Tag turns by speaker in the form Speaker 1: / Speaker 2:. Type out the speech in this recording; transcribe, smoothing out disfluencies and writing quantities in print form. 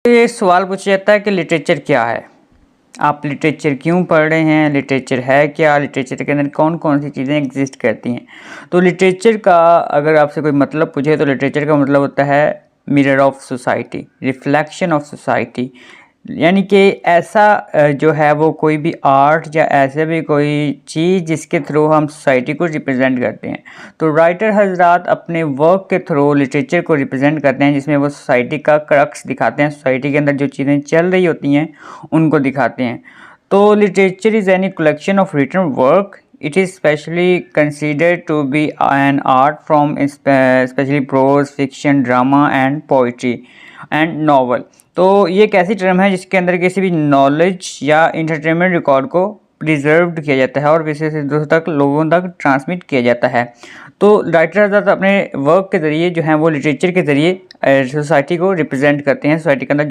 Speaker 1: ये सवाल पूछा जाता है कि लिटरेचर क्या है, आप लिटरेचर क्यों पढ़ रहे हैं, लिटरेचर है क्या, लिटरेचर के अंदर कौन कौन सी चीज़ें एग्जिस्ट करती हैं। तो लिटरेचर का अगर आपसे कोई मतलब पूछे तो लिटरेचर का मतलब होता है mirror of society, reflection of society. यानी कि ऐसा जो है वो कोई भी आर्ट या ऐसे भी कोई चीज़ जिसके थ्रू हम सोसाइटी को रिप्रेजेंट करते हैं। तो राइटर हजरात अपने वर्क के थ्रू लिटरेचर को रिप्रेजेंट करते हैं, जिसमें वो सोसाइटी का क्रक्स दिखाते हैं, सोसाइटी के अंदर जो चीज़ें चल रही होती हैं उनको दिखाते हैं। तो literature is any collection of written work, it is specially considered to be an art from specially prose, fiction, drama and poetry and novel. तो ये एक ऐसी टर्म है जिसके अंदर किसी भी नॉलेज या इंटरटेनमेंट रिकॉर्ड को प्रिजर्व्ड किया जाता है और विशेष दूसरों तक, लोगों तक ट्रांसमिट किया जाता है। तो राइटर ज़्यादातर अपने वर्क के ज़रिए जो हैं वो लिटरेचर के ज़रिए सोसाइटी को रिप्रेजेंट करते हैं, सोसाइटी के अंदर